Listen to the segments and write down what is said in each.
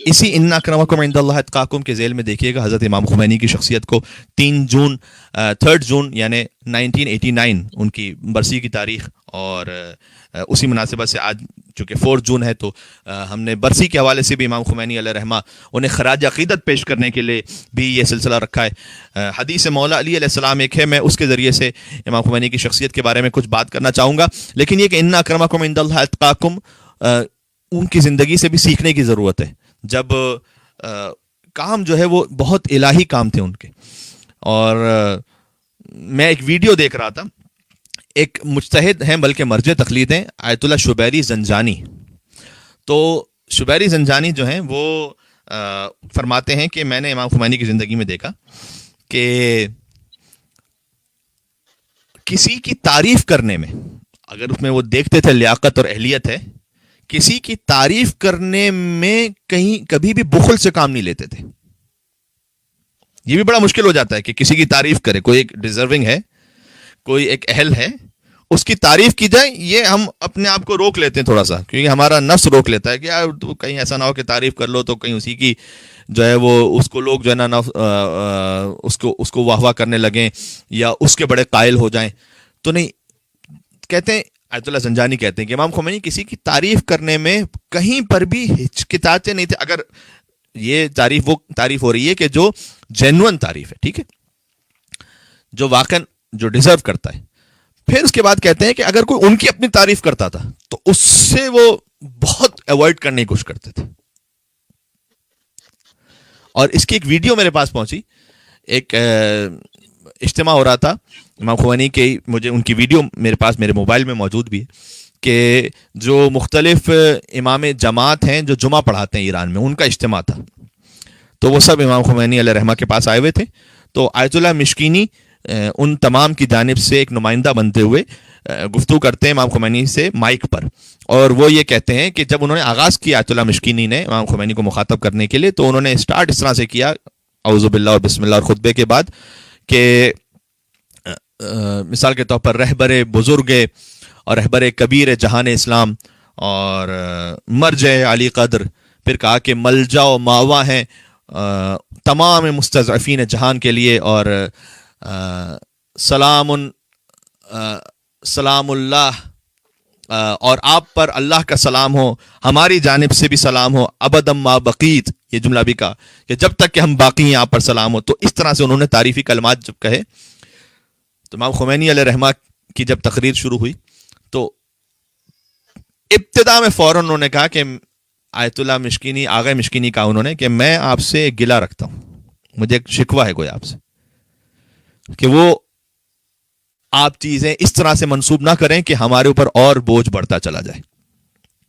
اسی ان اکرمکم عند اللہ اتقاکم کے ذیل میں دیکھیے گا حضرت امام خمینی کی شخصیت کو 3 جون یعنی 1989 ان کی برسی کی تاریخ، اور اسی مناسبت سے آج چونکہ 4 جون ہے تو ہم نے برسی کے حوالے سے بھی امام خمینی علیہ رحمہ انہیں خراج عقیدت پیش کرنے کے لیے بھی یہ سلسلہ رکھا ہے۔ حدیث مولا علی علیہ السلام ایک ہے، میں اس کے ذریعے سے امام خمینی کی شخصیت کے بارے میں کچھ بات کرنا چاہوں گا، لیکن یہ کہ ان اکرمکم عند اللہ اتقاکم ان کی زندگی سے بھی سیکھنے کی ضرورت ہے۔ جب کام جو ہے وہ بہت الہی کام تھے ان کے، اور میں ایک ویڈیو دیکھ رہا تھا، ایک مجتہد ہیں بلکہ مرجع تقلید ہیں آیت اللہ شبیری زنجانی، تو شبیری زنجانی جو ہیں وہ فرماتے ہیں کہ میں نے امام خمینی کی زندگی میں دیکھا کہ کسی کی تعریف کرنے میں، اگر اس میں وہ دیکھتے تھے لیاقت اور اہلیت ہے، کسی کی تعریف کرنے میں کہیں کبھی بھی بخل سے کام نہیں لیتے تھے۔ یہ بھی بڑا مشکل ہو جاتا ہے کہ کسی کی تعریف کرے، کوئی ایک ڈیزرونگ ہے، کوئی ایک اہل ہے، اس کی تعریف کی جائے، یہ ہم اپنے آپ کو روک لیتے ہیں تھوڑا سا، کیونکہ ہمارا نفس روک لیتا ہے کہ یار تو کہیں ایسا نہ ہو کہ تعریف کر لو تو کہیں اسی کی جو ہے وہ اس کو لوگ جو ہے نا اس کو واہ واہ کرنے لگیں یا اس کے بڑے قائل ہو جائیں، تو نہیں۔ کہتے ہیں آیت اللہ زنجانی کہتے ہیں کہ امام خمینی کسی کی تعریف کرنے میں کہیں پر بھی ہچکچاتے نہیں تھے، اگر یہ تعریف وہ تعریف ہو رہی ہے کہ جو جینوئن تعریف ہے، ٹھیک ہے، جو واقعا جو ڈیزرو کرتا ہے۔ پھر اس کے بعد کہتے ہیں کہ اگر کوئی ان کی اپنی تعریف کرتا تھا تو اس سے وہ بہت ایوائڈ کرنے کی کوشش کرتے تھے۔ اور اس کی ایک ویڈیو میرے پاس پہنچی، ایک اجتماع ہو رہا تھا امام خمینی کے، مجھے ان کی ویڈیو میرے پاس میرے موبائل میں موجود بھی ہے، کہ جو مختلف امام جماعت ہیں جو جمعہ پڑھاتے ہیں ایران میں، ان کا اجتماع تھا، تو وہ سب امام خمینی علیہ رحمہ کے پاس آئے ہوئے تھے۔ تو آیت اللہ مشکینی ان تمام کی جانب سے ایک نمائندہ بنتے ہوئے گفتگو کرتے ہیں امام خمینی سے مائک پر، اور وہ یہ کہتے ہیں کہ جب انہوں نے آغاز کیا آیت اللہ مشکینی نے امام خمینی کو مخاطب کرنے کے لیے، تو انہوں نے اسٹارٹ اس طرح سے کیا، اعوذ باللہ اور بسم اللہ اور خطبے کے بعد، کہ مثال کے طور پر رہبر بزرگ اور رہبر کبیر جہان اسلام اور مرجع علی قدر، پھر کہا کہ ملجا و ماوا ہیں تمام مستضعفین جہان کے لیے، اور سلام اللہ، اور آپ پر اللہ کا سلام ہو، ہماری جانب سے بھی سلام ہو، ابدم ما بقیت، یہ جملہ بھی کہا کہ جب تک کہ ہم باقی ہیں آپ پر سلام ہو۔ تو اس طرح سے انہوں نے تعریفی کلمات جب کہے، تو امام خمینی علیہ رحمہ کی جب تقریر شروع ہوئی تو ابتدا میں فوراً انہوں نے کہا کہ آیت اللہ مشکینی، آغا مشکینی کہا انہوں نے کہ میں آپ سے ایک گلہ رکھتا ہوں، مجھے ایک شکوہ ہے کوئی آپ سے، کہ وہ آپ چیزیں اس طرح سے منسوب نہ کریں کہ ہمارے اوپر اور بوجھ بڑھتا چلا جائے۔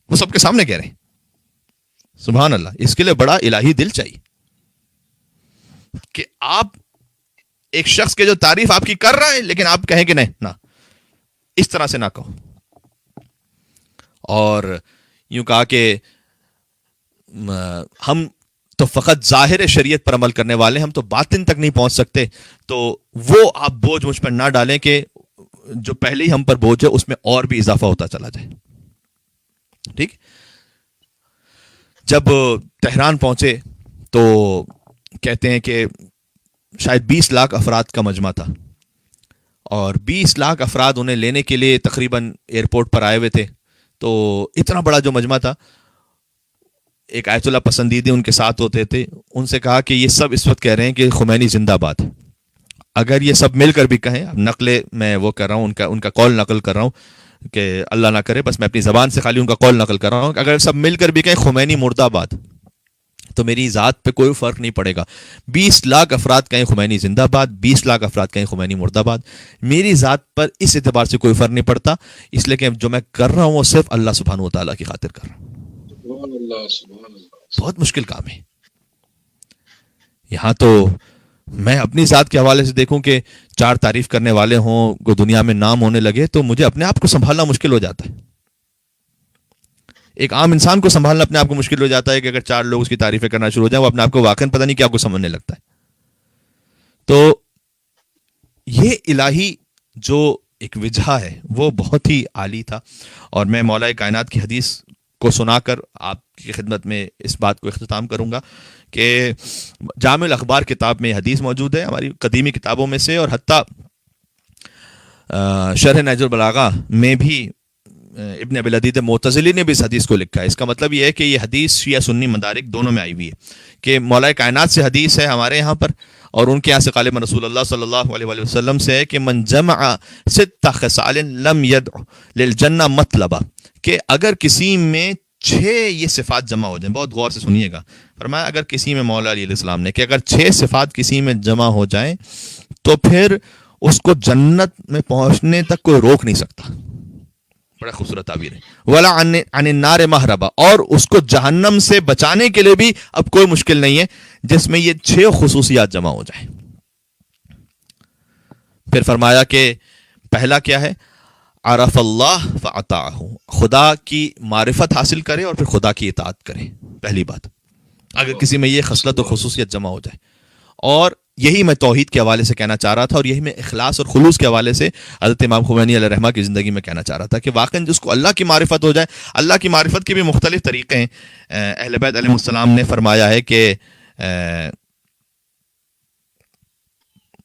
وہ سب کے سامنے کہہ رہے ہیں، سبحان اللہ، اس کے لیے بڑا الہی دل چاہیے کہ آپ ایک شخص کے جو تعریف آپ کی کر رہا ہے لیکن آپ کہیں کہ نہیں، نہ اس طرح سے نہ کہو۔ اور یوں کہا کہ ہم تو فقط ظاہر شریعت پر عمل کرنے والے، ہم تو باطن تک نہیں پہنچ سکتے، تو وہ آپ بوجھ مجھ پر نہ ڈالیں کہ جو پہلے ہی ہم پر بوجھ ہے اس میں اور بھی اضافہ ہوتا چلا جائے۔ ٹھیک، جب تہران پہنچے تو کہتے ہیں کہ شاید 20 لاکھ افراد کا مجمع تھا، اور 20 لاکھ افراد انہیں لینے کے لیے تقریباً ایئرپورٹ پر آئے ہوئے تھے۔ تو اتنا بڑا جو مجمع تھا، ایک آیت اللہ پسندیدے ان کے ساتھ ہوتے تھے، ان سے کہا کہ یہ سب اس وقت کہہ رہے ہیں کہ خمینی زندہ باد، اگر یہ سب مل کر بھی کہیں، اب نقل میں وہ کر رہا ہوں، ان کا قول نقل کر رہا ہوں کہ اللہ نہ کرے، بس میں اپنی زبان سے خالی ان کا قول نقل کر رہا ہوں، اگر سب مل کر بھی کہیں خمینی مردہ باد، تو میری ذات پہ کوئی فرق نہیں پڑے گا۔ 20 لاکھ افراد کہیں خمینی زندہ باد، 20 لاکھ افراد کہیں خمینی مردہ باد، میری ذات پر اس اعتبار سے کوئی فرق نہیں پڑتا، اس لیے کہ جو میں کر رہا ہوں وہ صرف اللہ سبحانہ و تعالیٰ کی خاطر کر رہا ہوں۔ بہت مشکل کام ہے۔ یہاں تو میں اپنی ذات کے حوالے سے دیکھوں کہ 4 تعریف کرنے والے ہوں، کو دنیا میں نام ہونے لگے، تو مجھے اپنے آپ کو سنبھالنا مشکل ہو جاتا ہے۔ ایک عام انسان کو سنبھالنا اپنے آپ کو مشکل ہو جاتا ہے کہ اگر 4 لوگ اس کی تعریفیں کرنا شروع ہو جائیں، وہ اپنے آپ کو واقعاً پتہ نہیں کیا کو سمجھنے لگتا ہے۔ تو یہ الہی جو ایک وجہ ہے وہ بہت ہی عالی تھا، اور میں مولا کائنات کی حدیث کو سنا کر آپ کی خدمت میں اس بات کو اختتام کروں گا کہ جامع الاخبار کتاب میں حدیث موجود ہے، ہماری قدیمی کتابوں میں سے، اور حتیٰ شرح نہج البلاغہ میں بھی ابن ابی العدید معتزلی نے بھی اس حدیث کو لکھا ہے۔ اس کا مطلب یہ ہے کہ یہ حدیث شیعہ سنی مدارک دونوں میں آئی ہوئی ہے کہ مولا کائنات سے حدیث ہے ہمارے یہاں پر، اور ان کے یہاں سے غالباً رسول اللہ صلی اللہ علیہ وآلہ وسلم سے ہے کہ من جمع ست خصال لم يدع للجنہ مطلبہ، کہ اگر کسی میں 6 یہ صفات جمع ہو جائیں، بہت غور سے سنیے گا، فرمایا اگر کسی میں، مولا علیہ السلام نے، کہ اگر 6 صفات کسی میں جمع ہو جائیں تو پھر اس کو جنت میں پہنچنے تک کوئی روک نہیں سکتا۔ بڑا خوبصورت تعبیر ہے۔ ولا عن النار مہربا، اور اس کو جہنم سے بچانے کے لیے بھی اب کوئی مشکل نہیں ہے جس میں یہ 6 خصوصیات جمع ہو جائیں۔ پھر فرمایا کہ پہلا کیا ہے؟ عرف اللہ فاطاعہ، خدا کی معرفت حاصل کرے اور پھر خدا کی اطاعت کرے، پہلی بات۔ اگر کسی میں یہ خصلت و خصوصیت جمع ہو جائے، اور یہی میں توحید کے حوالے سے کہنا چاہ رہا تھا، اور یہی میں اخلاص اور خلوص کے حوالے سے حضرت امام خمینی علیہ الرحمہ کی زندگی میں کہنا چاہ رہا تھا کہ واقعاً جس کو اللہ کی معرفت ہو جائے، اللہ کی معرفت کے بھی مختلف طریقے ہیں۔ اہل بیت علیہ السلام نے فرمایا ہے کہ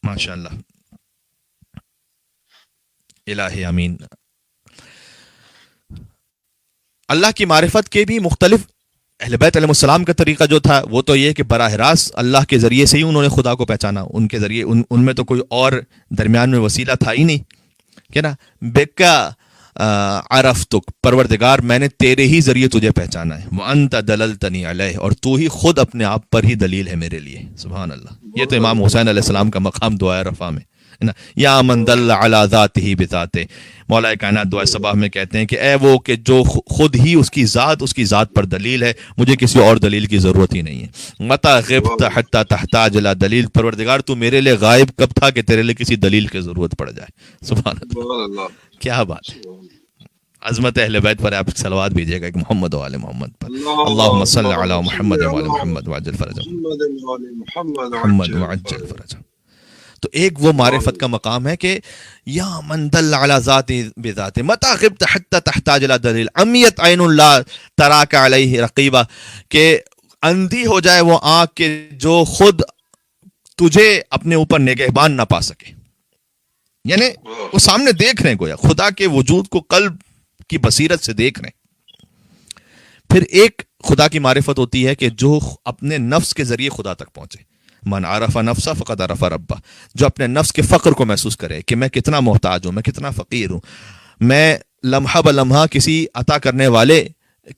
ماشاء اللہ الہی امین، اللہ کی معرفت کے بھی مختلف، اہل بیت علیہ السلام کا طریقہ جو تھا وہ تو یہ کہ براہ راست اللہ کے ذریعے سے ہی انہوں نے خدا کو پہچانا، ان کے ذریعے، ان میں تو کوئی اور درمیان میں وسیلہ تھا ہی نہیں، کہ نا بکا عرفتک، پروردگار میں نے تیرے ہی ذریعے تجھے پہچانا ہے، وانت دللتنی علیہ، اور تو ہی خود اپنے آپ پر ہی دلیل ہے میرے لیے، سبحان اللہ۔ یہ تو امام حسین علیہ السلام کا مقام دعائے رفع میں، یا من دل علی ذاتہ بذاتہ، مولا کائنات دعائے صباح میں کہتے ہیں کہ اے وہ کہ جو خود ہی اس کی ذات پر دلیل ہے، مجھے کسی اور دلیل کی ضرورت ہی نہیں ہے۔ متی غبت حتی تحتاج الی دلیل، پروردگار تو میرے لیے غائب کب تھا کہ تیرے لیے کسی دلیل کی ضرورت پڑ جائے، سبحان اللہ، کیا بات ہے۔ عظمت اہل بیت پر آپ صلوات بھیجیے گا کہ محمد و آل محمد پر، اللہم صل علی محمد و آل محمد وعجل فرجہ محمد وعجل فرجہ۔ تو ایک وہ معرفت کا مقام ہے کہ یا من دل علی ذات بذات متی غبت حتی تحتاج الی دلیل، عمیت عین لا تراک علیہ رقیبہ، کہ اندھی ہو جائے وہ آنکھ کہ جو خود تجھے اپنے اوپر نگہبان نہ پا سکے، یعنی وہ سامنے دیکھ رہے ہیں، گویا خدا کے وجود کو قلب کی بصیرت سے دیکھ رہے ہیں۔ پھر ایک خدا کی معرفت ہوتی ہے کہ جو اپنے نفس کے ذریعے خدا تک پہنچے، من عرف نفسہ فقد عرف ربہ، جو اپنے نفس کے فقر کو محسوس کرے کہ میں کتنا محتاج ہوں، میں کتنا فقیر ہوں، میں لمحہ بلمحہ کسی عطا کرنے والے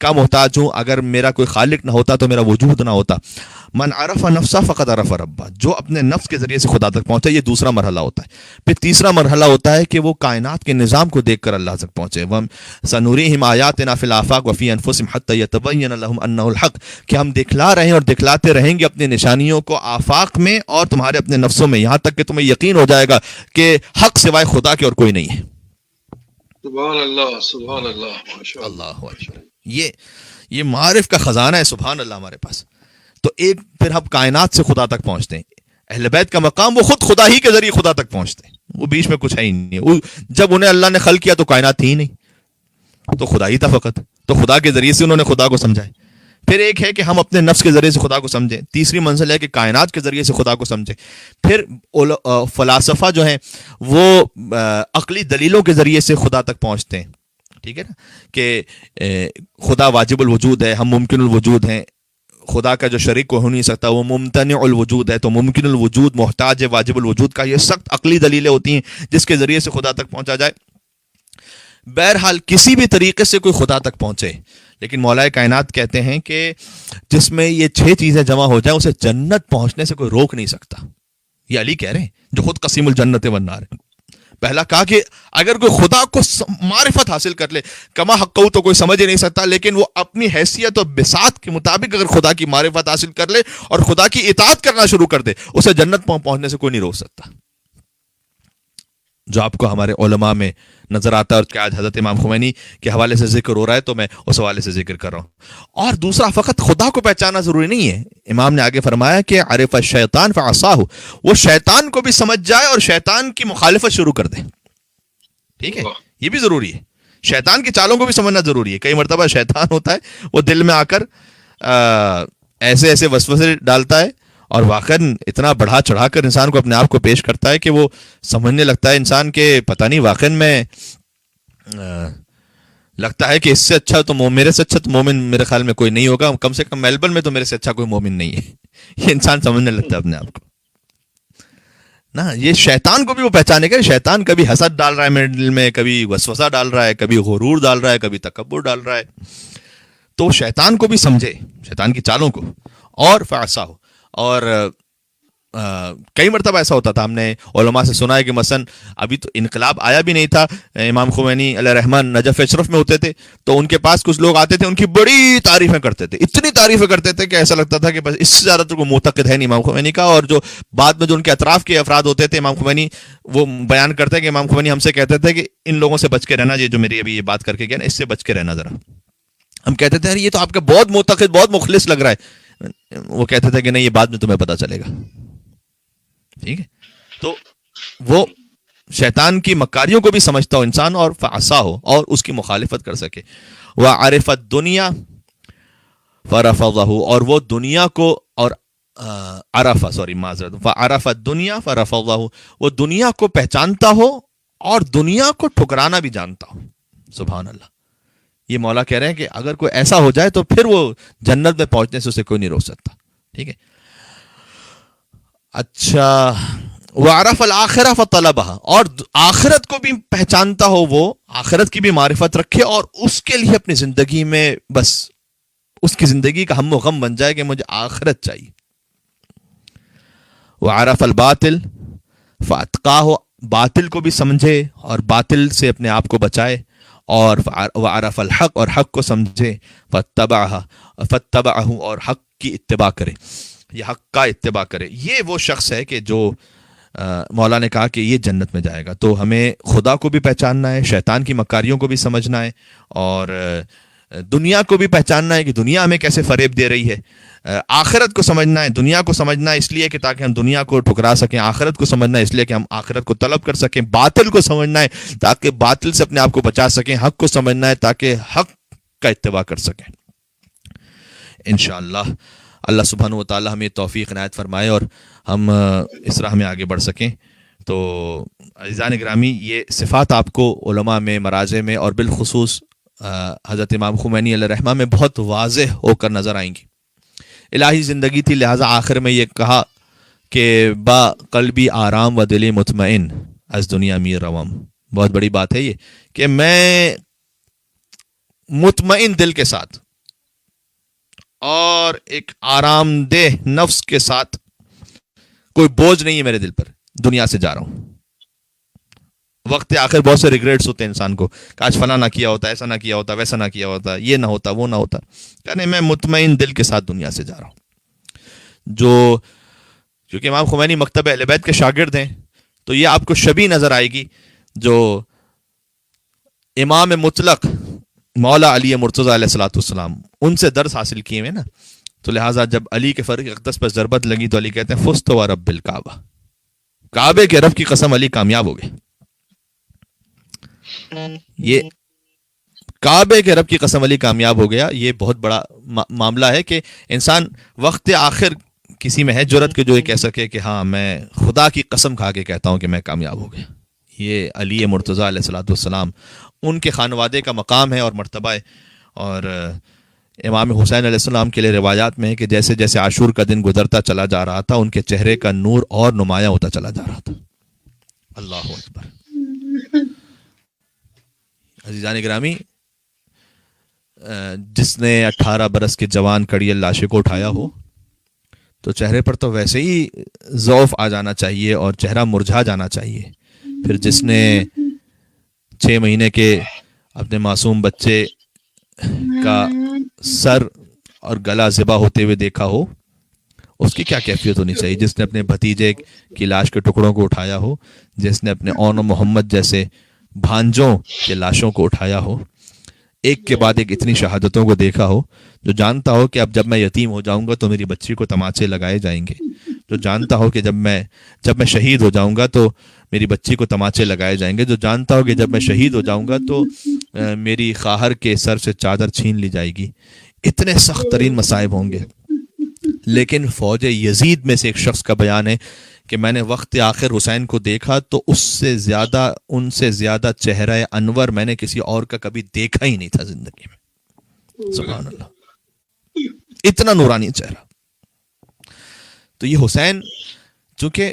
کا محتاج ہوں، اگر میرا کوئی خالق نہ ہوتا تو میرا وجود نہ ہوتا۔ من عرف نفسہ فقد عرف ربہ، جو اپنے نفس کے ذریعے سے خدا تک پہنچے، یہ دوسرا مرحلہ ہوتا ہے۔ پھر تیسرا مرحلہ ہوتا ہے کہ وہ کائنات کے نظام کو دیکھ کر اللہ تک پہنچے، سنوریہم آیاتنا فی الآفاق وفی انفسہم حتی یتبین لہم انہ الحق، کہ ہم دکھلا رہے ہیں اور دکھلاتے رہیں گے اپنی نشانیوں کو آفاق میں اور تمہارے اپنے نفسوں میں، یہاں تک کہ تمہیں یقین ہو جائے گا کہ حق سوائے خدا کے اور کوئی نہیں ہے۔ سبحان اللہ، سبحان اللہ، ماشاء اللہ اکبر، یہ معارف کا خزانہ ہے، سبحان اللہ ہمارے پاس۔ تو ایک پھر ہم کائنات سے خدا تک پہنچتے ہیں، اہل بیت کا مقام وہ خود خدا ہی کے ذریعے خدا تک پہنچتے ہیں، وہ بیچ میں کچھ ہے ہی نہیں، جب انہیں اللہ نے خلق کیا تو کائنات تھی ہی نہیں، تو خدا ہی تھا فقط، تو خدا کے ذریعے سے انہوں نے خدا کو سمجھا ہے۔ پھر ایک ہے کہ ہم اپنے نفس کے ذریعے سے خدا کو سمجھیں، تیسری منزل ہے کہ کائنات کے ذریعے سے خدا کو سمجھیں۔ پھر فلاسفہ جو ہیں وہ عقلی دلیلوں کے ذریعے سے خدا تک پہنچتے ہیں، ٹھیک ہے نا، کہ خدا واجب الوجود ہے، ہم ممکن الوجود ہیں، خدا کا جو شریک کو ہو نہیں سکتا وہ ممتنع الوجود ہے، تو ممکن الوجود محتاج ہے واجب الوجود کا۔ یہ سخت عقلی دلیلیں ہوتی ہیں جس کے ذریعے سے خدا تک پہنچا جائے۔ بہرحال کسی بھی طریقے سے کوئی خدا تک پہنچے، لیکن مولا کائنات کہتے ہیں کہ جس میں یہ 6 چیزیں جمع ہو جائیں اسے جنت پہنچنے سے کوئی روک نہیں سکتا۔ یہ علی کہہ رہے ہیں جو خود قسیم الجنت والنار ہے۔ پہلا کہا کہ اگر کوئی خدا کو معرفت حاصل کر لے، کما حق تو کوئی سمجھ ہی نہیں سکتا، لیکن وہ اپنی حیثیت اور بساط کے مطابق اگر خدا کی معرفت حاصل کر لے اور خدا کی اطاعت کرنا شروع کر دے، اسے جنت پہنچنے سے کوئی نہیں روک سکتا۔ جو آپ کو ہمارے علماء میں نظر آتا ہے، اور کہ آج حضرت امام خمینی کے حوالے سے ذکر ہو رہا ہے تو میں اس حوالے سے ذکر کر رہا ہوں۔ اور دوسرا، فقط خدا کو پہچانا ضروری نہیں ہے، امام نے آگے فرمایا کہ عرف الشیطان فعصاہ، وہ شیطان کو بھی سمجھ جائے اور شیطان کی مخالفت شروع کر دے، ٹھیک ہے، یہ بھی ضروری ہے۔ شیطان کی چالوں کو بھی سمجھنا ضروری ہے. کئی مرتبہ شیطان ہوتا ہے وہ دل میں آ کر ایسے ایسے وسوسے ڈالتا ہے اور واقعاً اتنا بڑھا چڑھا کر انسان کو اپنے آپ کو پیش کرتا ہے کہ وہ سمجھنے لگتا ہے انسان کے پتہ نہیں واقعاً میں لگتا ہے کہ اس سے اچھا تو میرے سے اچھا تو مومن میرے خیال میں کوئی نہیں ہوگا, کم سے کم میلبرن میں تو میرے سے اچھا کوئی مومن نہیں ہے. یہ انسان سمجھنے لگتا ہے اپنے آپ کو نا. یہ شیطان کو بھی وہ پہچانے گا. شیطان کبھی حسد ڈال رہا ہے میرے دل میں, کبھی وسوسہ ڈال رہا ہے, کبھی غرور ڈال رہا ہے, کبھی تکبر ڈال رہا ہے. تو شیطان کو بھی سمجھے, شیطان کی چالوں کو, اور فعصا ہو. اور کئی مرتبہ ایسا ہوتا تھا, ہم نے علماء سے سنا ہے کہ مثلا ابھی تو انقلاب آیا بھی نہیں تھا, امام خمینی علیہ رحمان نجف اشرف میں ہوتے تھے, تو ان کے پاس کچھ لوگ آتے تھے, ان کی بڑی تعریفیں کرتے تھے, اتنی تعریفیں کرتے تھے کہ ایسا لگتا تھا کہ بس اس سے زیادہ تو کوئی معتقد ہے نہیں امام خمینی کا. اور جو بعد میں جو ان کے اطراف کے افراد ہوتے تھے, امام خمینی وہ بیان کرتے کہ امام خمینی ہم سے کہتے تھے کہ ان لوگوں سے بچ کے رہنا, یہ جو میری ابھی یہ بات کر کے گیا نا, اس سے بچ کے رہنا ذرا. ہم کہتے تھے یہ تو آپ کا بہت معتقد, بہت مخلص لگ رہا ہے. وہ کہتے تھے کہ نہیں, یہ بعد میں تمہیں پتا چلے گا. ٹھیک ہے, تو وہ شیطان کی مکاریوں کو بھی سمجھتا ہو انسان, اور فعصا ہو, اور اس کی مخالفت کر سکے. وعرف الدنیا فرفضہ, اور وہ دنیا کو, اور وعرف الدنیا فرفضہ, وہ دنیا کو پہچانتا ہو اور دنیا کو ٹھکرانا بھی جانتا ہو. سبحان اللہ. یہ مولا کہہ رہے ہیں کہ اگر کوئی ایسا ہو جائے تو پھر وہ جنت میں پہنچنے سے اسے کوئی نہیں روک سکتا. ٹھیک ہے. اچھا, وعرف الآخرہ فطلبہا, اور آخرت کو بھی پہچانتا ہو, وہ آخرت کی بھی معرفت رکھے اور اس کے لیے اپنی زندگی میں بس اس کی زندگی کا ہم و غم بن جائے کہ مجھے آخرت چاہیے. وعرف الباطل فاتقاہ, باطل کو بھی سمجھے اور باطل سے اپنے آپ کو بچائے. اور وعرف الحق, اور حق کو سمجھے. فاتبعہ, اور حق کی اتباع کرے, یہ حق کا اتباع کرے. یہ وہ شخص ہے کہ جو مولا نے کہا کہ یہ جنت میں جائے گا. تو ہمیں خدا کو بھی پہچاننا ہے, شیطان کی مکاریوں کو بھی سمجھنا ہے, اور دنیا کو بھی پہچاننا ہے کہ دنیا ہمیں کیسے فریب دے رہی ہے. آخرت کو سمجھنا ہے, دنیا کو سمجھنا ہے اس لیے کہ تاکہ ہم دنیا کو ٹھکرا سکیں. آخرت کو سمجھنا ہے اس لیے کہ ہم آخرت کو طلب کر سکیں. باطل کو سمجھنا ہے تاکہ باطل سے اپنے آپ کو بچا سکیں. حق کو سمجھنا ہے تاکہ حق کا اتباع کر سکیں. انشاءاللہ اللہ سبحانہ و تعالی ہمیں توفیق عنایت فرمائے اور ہم اس راہ میں آگے بڑھ سکیں. تو عزیزان گرامی, یہ صفات آپ کو علماء میں, مراجع میں, اور بالخصوص حضرت امام خمینی علیہ الرحمہ میں بہت واضح ہو کر نظر آئیں گی. الہی زندگی تھی, لہٰذا آخر میں یہ کہا کہ با قلبی آرام و دلی مطمئن از دنیا میر روام. بہت بڑی بات ہے یہ کہ میں مطمئن دل کے ساتھ اور ایک آرام دہ نفس کے ساتھ, کوئی بوجھ نہیں ہے میرے دل پر, دنیا سے جا رہا ہوں. وقت آخر بہت سے ریگریٹس ہوتے ہیں انسان کو, کاش فلاں نہ کیا ہوتا, ایسا نہ کیا ہوتا, ویسا نہ کیا ہوتا, یہ نہ ہوتا, وہ نہ ہوتا. کہنے میں مطمئن دل کے ساتھ دنیا سے جا رہا ہوں. کیونکہ امام خمینی مکتب اہل بیت کے شاگرد ہیں, تو یہ آپ کو شبیہ نظر آئے گی جو امام مطلق مولا علی مرتضیٰ علیہ الصلوۃ والسلام, ان سے درس حاصل کیے ہوئے نا. تو لہٰذا جب علی کے فرق اقدس پر ضربت لگی تو علی کہتے ہیں فزت و رب الکعبہ, کعبے کے رب کی قسم علی کامیاب ہو گئے. یہ کعبے کے رب کی قسم علی کامیاب ہو گیا. یہ بہت بڑا معاملہ ہے کہ انسان وقت آخر کسی میں ہے جرت کہ جو یہ کہہ سکے کہ ہاں میں خدا کی قسم کھا کے کہتا ہوں کہ میں کامیاب ہو گیا. یہ علی مرتضیٰ علیہ الصلوۃ والسلام ان کے خانوادے کا مقام ہے اور مرتبہ ہے. اور امام حسین علیہ السلام کے لیے روایات میں ہے کہ جیسے جیسے عاشور کا دن گزرتا چلا جا رہا تھا, ان کے چہرے کا نور اور نمایاں ہوتا چلا جا رہا تھا. اللہ اکبر. عزیزان گرامی, جس نے 18 برس کے جوان کڑیل لاشے کو اٹھایا ہو تو چہرے پر تو ویسے ہی ضعف آ جانا چاہیے اور چہرہ مرجھا جانا چاہیے. پھر جس نے 6 مہینے کے اپنے معصوم بچے کا سر اور گلا ذبح ہوتے ہوئے دیکھا ہو, اس کی کیا کیفیت ہونی چاہیے. جس نے اپنے بھتیجے کی لاش کے ٹکڑوں کو اٹھایا ہو, جس نے اپنے اون و محمد جیسے بھانجوں کے لاشوں کو اٹھایا ہو, ایک کے بعد ایک اتنی شہادتوں کو دیکھا ہو, جو جانتا ہو کہ اب جب میں یتیم ہو جاؤں گا تو میری بچی کو تماچے لگائے جائیں گے, جو جانتا ہو کہ جب میں شہید ہو جاؤں گا تو میری بچی کو تماچے لگائے جائیں گے، جو جانتا ہو کہ جب میں شہید ہو جاؤں گا تو میری خواہر کے سر سے چادر چھین لی جائے گی. اتنے سخت ترین مصائب ہوں گے. لیکن فوج یزید میں سے ایک شخص کا بیان ہے کہ میں نے وقت آخر حسین کو دیکھا تو ان سے زیادہ چہرہ انور میں نے کسی اور کا کبھی دیکھا ہی نہیں تھا زندگی میں. سبحان اللہ، اتنا نورانی چہرہ. تو یہ حسین چونکہ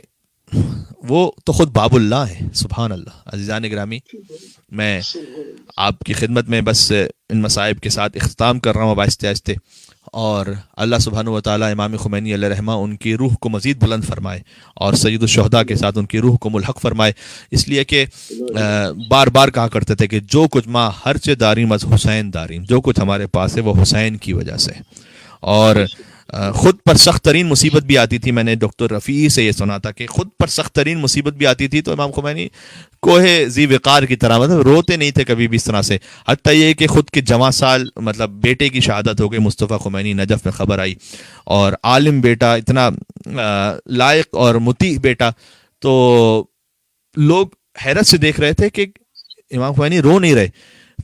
وہ تو خود باب اللہ ہے. سبحان اللہ. عزیزان گرامی، میں آپ کی خدمت میں بس ان مصائب کے ساتھ اختتام کر رہا ہوں اب آہستہ آہستہ، اور اللہ سبحانہ و تعالیٰ امام خمینی علیہ رحمہ ان کی روح کو مزید بلند فرمائے اور سید الشہداء کے ساتھ ان کی روح کو ملحق فرمائے. اس لیے کہ بار بار کہا کرتے تھے کہ جو کچھ ماں ہر چے داریم از حسین داریم، جو کچھ ہمارے پاس ہے وہ حسین کی وجہ سے. اور خود پر سخت ترین مصیبت بھی آتی تھی. میں نے ڈاکٹر رفیع سے یہ سنا تھا کہ خود پر سخت ترین مصیبت بھی آتی تھی تو امام خمینی کوہ ذی وقار کی طرح مطلب روتے نہیں تھے کبھی بھی اس طرح سے. حتیٰ یہ کہ خود کے جواں سال مطلب بیٹے کی شہادت ہو گئی، مصطفیٰ خمینی نجف میں خبر آئی، اور عالم بیٹا، اتنا لائق اور مطیع بیٹا، تو لوگ حیرت سے دیکھ رہے تھے کہ امام خمینی رو نہیں رہے.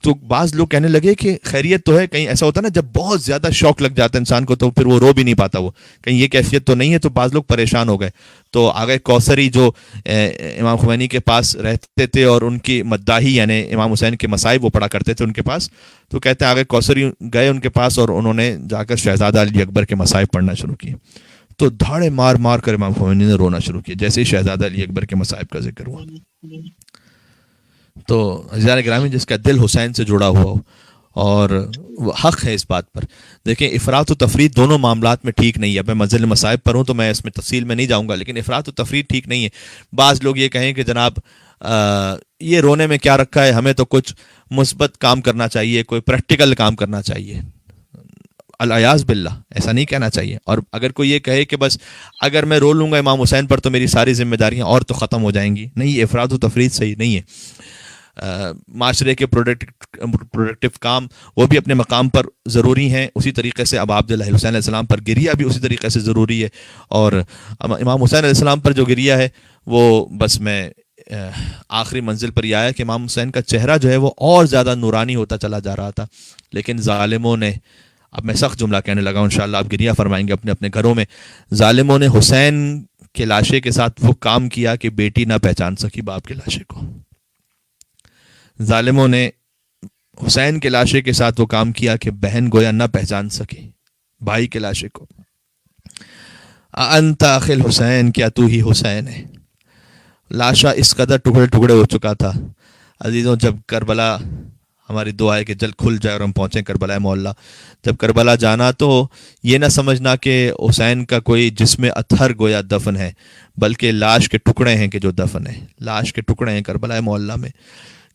تو بعض لوگ کہنے لگے کہ خیریت تو ہے. کہیں ایسا ہوتا ہے نا جب بہت زیادہ شوق لگ جاتا ہے انسان کو تو پھر وہ رو بھی نہیں پاتا، وہ کہیں یہ کیفیت تو نہیں ہے. تو بعض لوگ پریشان ہو گئے. تو آگے کوثری جو امام خمینی کے پاس رہتے تھے اور ان کی مداحی یعنی امام حسین کے مصائب وہ پڑھا کرتے تھے ان کے پاس، تو کہتے ہیں آگے کوثری گئے ان کے پاس اور انہوں نے جا کر شہزادہ علی اکبر کے مصائب پڑھنا شروع کیے. تو دھاڑے مار مار کر امام خمینی نے رونا شروع کیا جیسے ہی شہزادہ علی اکبر کے مصائب کا ذکر ہوا. تو عزیزان گرامی، جس کا دل حسین سے جڑا ہوا ہو اور وہ حق ہے اس بات پر. دیکھیں افراط و تفریط دونوں معاملات میں ٹھیک نہیں ہے. میں منزل مصائب پر ہوں تو میں اس میں تفصیل میں نہیں جاؤں گا، لیکن افراط و تفریط ٹھیک نہیں ہے. بعض لوگ یہ کہیں کہ جناب یہ رونے میں کیا رکھا ہے، ہمیں تو کچھ مثبت کام کرنا چاہیے، کوئی پریکٹیکل کام کرنا چاہیے. العیاذ باللہ، ایسا نہیں کہنا چاہیے. اور اگر کوئی یہ کہے کہ بس اگر میں رو لوں گا امام حسین پر تو میری ساری ذمہ داریاں اور تو ختم ہو جائیں گی، نہیں، یہ افراط و تفریط صحیح نہیں ہے. معاشرے کے پروڈکٹیو کام وہ بھی اپنے مقام پر ضروری ہیں. اسی طریقے سے اب عبداللہ حسین علیہ السلام پر گریہ بھی اسی طریقے سے ضروری ہے. اور امام حسین علیہ السلام پر جو گریہ ہے وہ بس میں آخری منزل پر یہ آیا کہ امام حسین کا چہرہ جو ہے وہ اور زیادہ نورانی ہوتا چلا جا رہا تھا. لیکن ظالموں نے، اب میں سخت جملہ کہنے لگا ہوں، انشاءاللہ آپ گریہ فرمائیں گے اپنے اپنے گھروں میں، ظالموں نے حسین کے لاشے کے ساتھ وہ کام کیا کہ بیٹی نہ پہچان سکی باپ کے لاشے کو. ظالموں نے حسین کے لاشے کے ساتھ وہ کام کیا کہ بہن گویا نہ پہچان سکی بھائی کے لاشے کو. انت اخی الحسین، کیا تو ہی حسین ہے. لاشا اس قدر ٹکڑے ٹکڑے ہو چکا تھا. عزیزوں، جب کربلا، ہماری دعا ہے کہ جلد کھل جائے اور ہم پہنچیں کربلا معلیٰ. جب کربلا جانا تو یہ نہ سمجھنا کہ حسین کا کوئی جسم اطہر گویا دفن ہے، بلکہ لاش کے ٹکڑے ہیں کہ جو دفن ہے. لاش کے ٹکڑے ہیں کربلا معلیٰ میں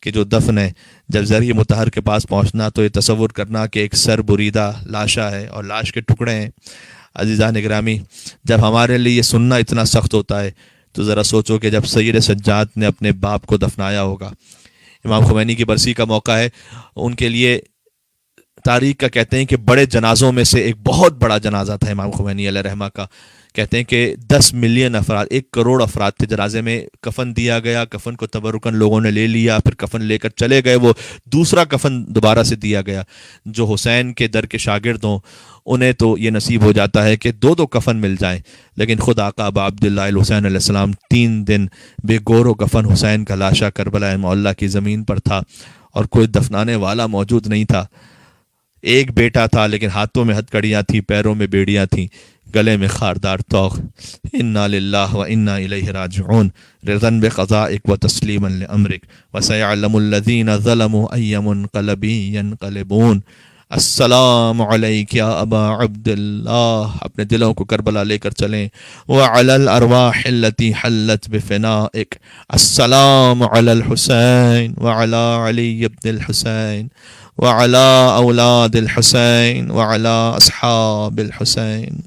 کہ جو دفن ہے. جب ذریعہ مطہر کے پاس پہنچنا تو یہ تصور کرنا کہ ایک سر بریدہ لاشا ہے اور لاش کے ٹکڑے ہیں. عزیزان گرامی، جب ہمارے لیے یہ سننا اتنا سخت ہوتا ہے تو ذرا سوچو کہ جب سید سجاد نے اپنے باپ کو دفنایا ہوگا، امام خمینی کی برسی کا موقع ہے، ان کے لیے تاریخ کا کہتے ہیں کہ بڑے جنازوں میں سے ایک بہت بڑا جنازہ تھا امام خمینی علیہ رحمہ کا. کہتے ہیں کہ 10 ملین افراد، 1 کروڑ افراد تھے جنازے میں. کفن دیا گیا، کفن کو تبرکن لوگوں نے لے لیا، پھر کفن لے کر چلے گئے، وہ دوسرا کفن دوبارہ سے دیا گیا. جو حسین کے در کے شاگرد ہوں انہیں تو یہ نصیب ہو جاتا ہے کہ 2 کفن مل جائیں، لیکن خود آقا ابا عبداللہ الحسین علیہ السلام 3 دن بے گور و کفن حسین کا لاشا کربلا معلیٰ کی زمین پر تھا اور کوئی دفنانے والا موجود نہیں تھا. ایک بیٹا تھا لیکن ہاتھوں میں ہتھکڑیاں تھیں، پیروں میں بیڑیاں تھیں، گلے میں خاردار توق. انا للہ و انا الیہ راجعون، رضا بقضائک و تسلیما لامرک وسیعلم الذین ظلموا ای منقلب ینقلبون. السلام علیک یا ابا عبداللہ، اپنے دلوں کو کربلا لے کر چلیں. وعلی الارواح التي حلت بفنائک، السلام علی الحسین وعلی علی بن الحسین وعلی اولاد الحسین وعلی اصحاب الحسین.